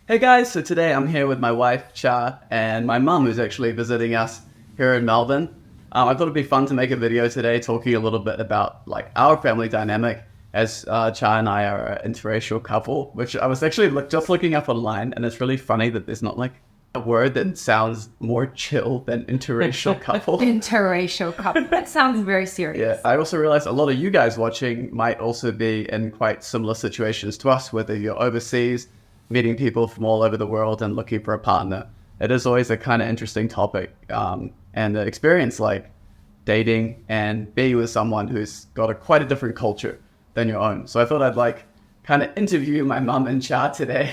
Hey guys, so today I'm here with my wife, Chia, and my mum who's actually visiting us here in Melbourne. I thought it'd be fun to make a video today talking a little bit about like our family dynamic as Chia and I are an interracial couple, which I was actually just looking up online, and it's really funny that there's not like a word that sounds more chill than interracial couple. Interracial couple. That sounds very serious. Yeah, I also realized a lot of you guys watching might also be in quite similar situations to us, whether you're overseas, meeting people from all over the world and looking for a partner. It is always a kind of interesting topic and the experience like dating and being with someone who's got quite a different culture than your own. So I thought I'd like kind of interview my mum and Chia today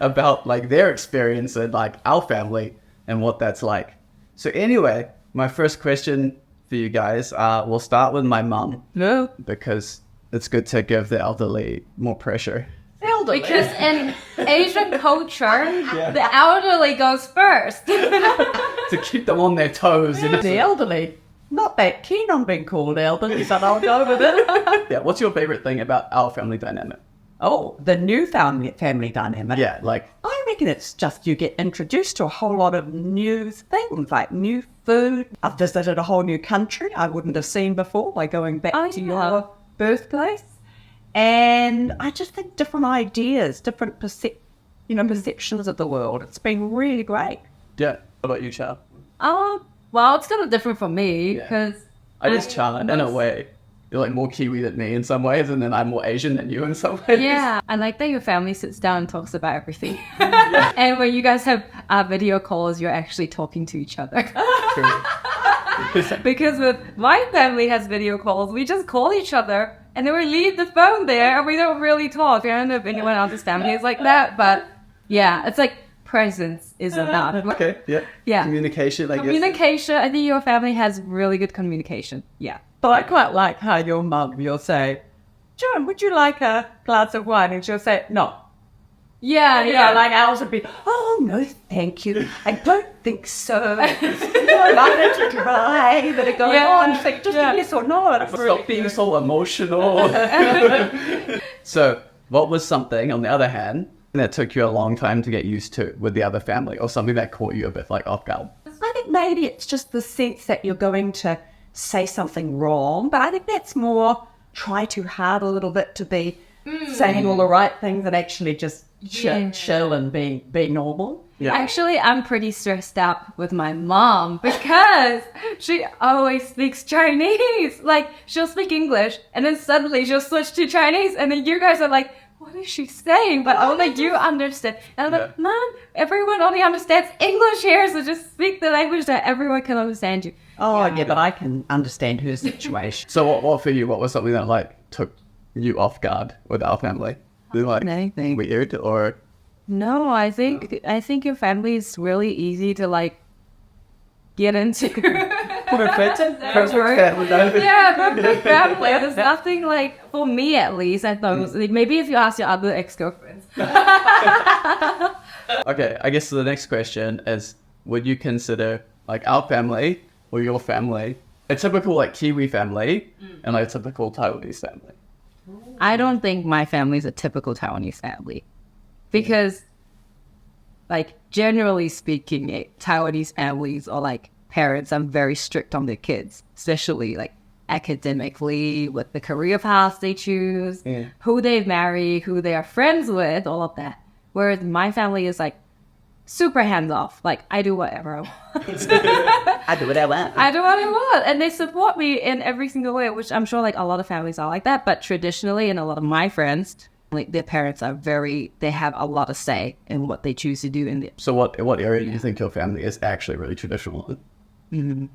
about like their experience and like our family and what that's like. So anyway, my first question for you guys, we'll start with my mum. No. Because it's good to give the elderly more pressure. Elderly. Because in Asian culture, the elderly goes first. To keep them on their toes. The elderly, not that keen on being called elderly, but I'll go with it. Yeah, what's your favorite thing about our family dynamic? Oh, the new family dynamic. Yeah, like... I reckon it's just you get introduced to a whole lot of new things, like new food. I've visited a whole new country I wouldn't have seen before by going back to your birthplace. And I just think different ideas, different perceptions of the world. It's been really great. Yeah. What about you, Chia? Well, it's kind of different for me because... I just Chia, in a way. You're like more Kiwi than me in some ways, and then I'm more Asian than you in some ways. Yeah, I like that your family sits down and talks about everything. And when you guys have video calls, you're actually talking to each other. Because with my family has video calls, we just call each other and then we leave the phone there and we don't really talk. I don't know if anyone else's family is like that, but yeah, it's like presence is enough. Okay, yeah. Communication, I guess. Communication, I think your family has really good communication. Yeah. But I quite like how your mum, you'll say, Joan, would you like a glass of wine? And she'll say, no. Yeah. Like ours would be, oh, no, thank you. I don't think so. Like it's dry that are going on. It's like, just yes or no. Stop being so emotional. So, what was something, on the other hand, that took you a long time to get used to with the other family, or something that caught you a bit like off guard? I think maybe it's just the sense that you're going to say something wrong, but I think that's more try too hard a little bit to be saying all the right things and actually just chill and be normal. Yeah. Actually, I'm pretty stressed out with my mom because she always speaks Chinese. Like, she'll speak English and then suddenly she'll switch to Chinese and then you guys are like, what is she saying? But only you understand. And I'm like, Mom, everyone only understands English here, so just speak the language that everyone can understand you. Oh, yeah, but I can understand her situation. So what for you, what was something that like took you off guard with our family? Like Anything. Weird or... No, I think your family is really easy to like get into. Perfect family. Yeah, perfect family. There's nothing like, for me at least, I thought, like, maybe if you ask your other ex-girlfriends. Okay, I guess the next question is, would you consider like our family or your family a typical like Kiwi family and like a typical Taiwanese family? I don't think my family is a typical Taiwanese family because, like, generally speaking, Taiwanese families or like parents are very strict on their kids, especially like academically with the career paths they choose, who they marry, who they are friends with, all of that. Whereas my family is like super hands off. Like, I do whatever I want. I do what I want. I do what I want. And they support me in every single way, which I'm sure like a lot of families are like that. But traditionally, and a lot of my friends, like their parents are they have a lot of say in what they choose to do in the... So what area do you think your family is actually really traditional in?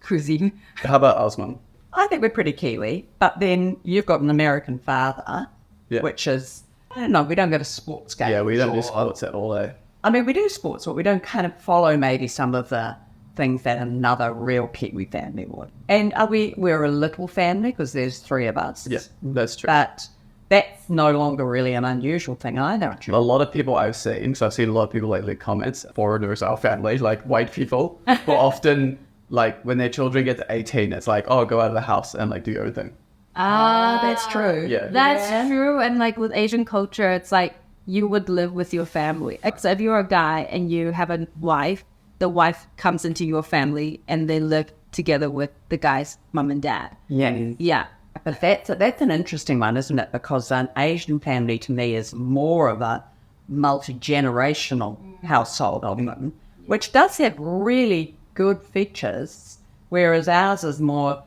Cuisine. How about ours, Mum? I think we're pretty Kiwi, but then you've got an American father, which is, I don't know, we don't go to sports games. Yeah, we don't do sports at all, eh? I mean, we do sports, but we don't kind of follow maybe some of the things that another real Kiwi family would. And we're a little family because there's three of us. Yeah, that's true. But that's no longer really an unusual thing either. A lot of people I've seen, so I've seen a lot of people like leave comments, foreigners, our family, like white people, will often, like when their children get to 18, it's like, oh, go out of the house and like do your own thing. That's true. Yeah. That's true. And like with Asian culture, it's like you would live with your family. So if you're a guy and you have a wife, the wife comes into your family and they live together with the guy's mum and dad. Yeah. Yeah. But that's an interesting one, isn't it? Because an Asian family to me is more of a multi-generational household often, which does have really good features, whereas ours is more,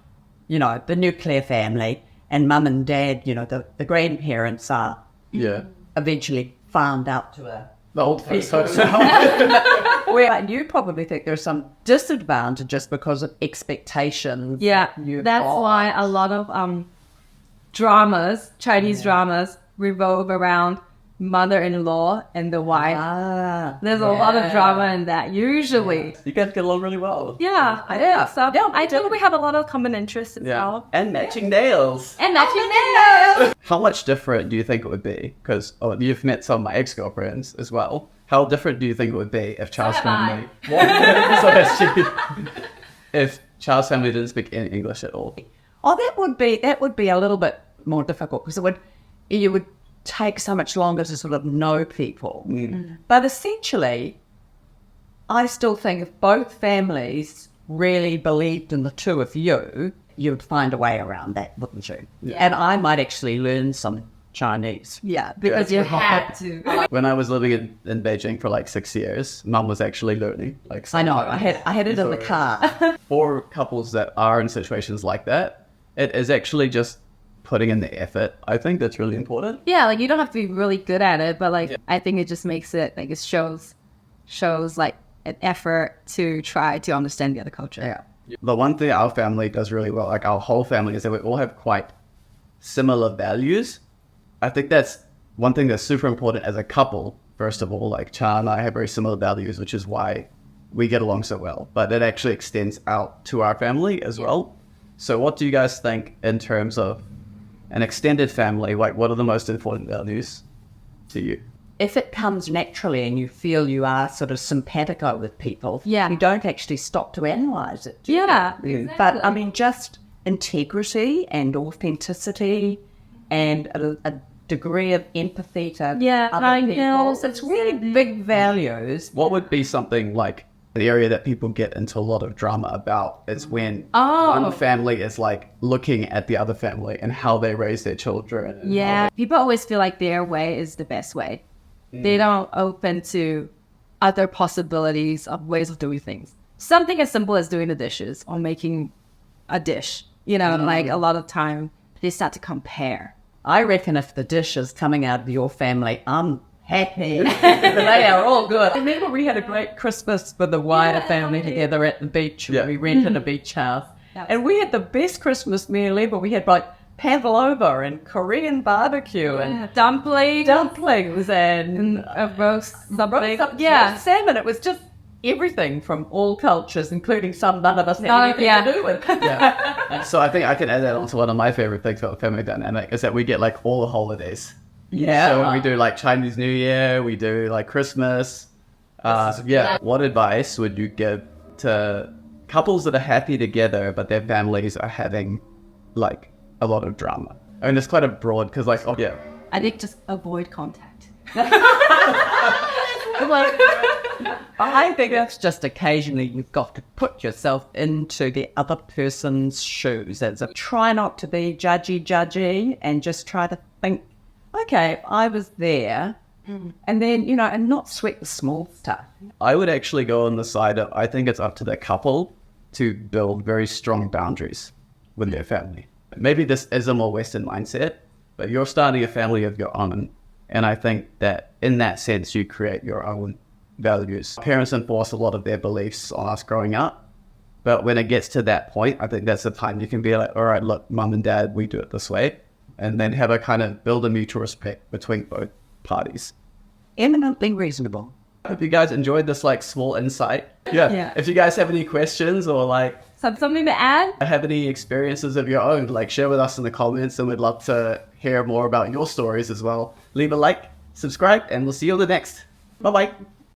you know, the nuclear family and mum and dad, you know, the grandparents are eventually farmed out to the old folks home. Where you probably think there's some disadvantages because of expectations. Yeah, that's why a lot of dramas, Chinese dramas, revolve around mother-in-law and the wife. There's a lot of drama in that, usually. You guys get along really well. Yeah, I think so. Yeah, I think we have a lot of common interests as well. And matching nails. And matching nails! How much different do you think it would be? Because you've met some of my ex-girlfriends as well. How different do you think it would be if Charles' family... So that's cheeky. If Charles' family didn't speak any English at all? Oh, that would be a little bit more difficult because you would take so much longer to sort of know people. But essentially, I still think if both families really believed in the two of you, you'd find a way around that, wouldn't you? Yeah. And I might actually learn some Chinese. Yeah, because you had to. When I was living in Beijing for like 6 years, Mum was actually learning. I know, I had it in the car. For couples that are in situations like that, it is actually just putting in the effort. I think that's really important. Yeah, like you don't have to be really good at it, but like I think it just makes it like it shows like an effort to try to understand the other culture. Yeah. The one thing our family does really well, like our whole family, is that we all have quite similar values. I think that's one thing that's super important as a couple. First of all, like Chia and I have very similar values, which is why we get along so well. But it actually extends out to our family as well. So what do you guys think in terms of an extended family? Like, what are the most important values to you? If it comes naturally and you feel you are sort of simpatico with people, you don't actually stop to analyse it. Yeah. Exactly. But I mean, just integrity and authenticity and a degree of empathy to other people. It's really big values. What would be something like the area that people get into a lot of drama about is when one family is like looking at the other family and how they raise their children. And people always feel like their way is the best way. They don't open to other possibilities of ways of doing things. Something as simple as doing the dishes or making a dish. You know, like a lot of time they start to compare. I reckon if the dish is coming out of your family, I'm happy. They are all good. I remember we had a great Christmas with the wider family together at the beach. Yeah. We rented a beach house. And we had the best Christmas meal ever. We had like pavlova and Korean barbecue and dumplings and a roast something. Salmon. It was just everything from all cultures, including some none of us had anything to do with. So I think I can add that on to one of my favorite things about family dynamic is that we get like all the holidays. Yeah. So when we do like Chinese New Year, we do like Christmas. What advice would you give to couples that are happy together, but their families are having like a lot of drama? I mean, it's quite a broad because like, I think just avoid contact. I think that's just occasionally you've got to put yourself into the other person's shoes. Try not to be judgy and just try to think, okay, I was there. And then, you know, and not sweat the small stuff. I would actually go on the side of, I think it's up to the couple to build very strong boundaries with their family. Maybe this is a more Western mindset, but you're starting a family of your own. And I think that in that sense, you create your own values. Parents enforce a lot of their beliefs on us growing up. But when it gets to that point, I think that's the time you can be like, all right, look, mum and dad, we do it this way. And then have a kind of build a mutual respect between both parties. Eminently reasonable. Hope you guys enjoyed this like small insight. If you guys have any questions or like something to add, have any experiences of your own, like share with us in the comments, and we'd love to hear more about your stories as well. Leave a like, subscribe, and we'll see you on the next. Bye-bye.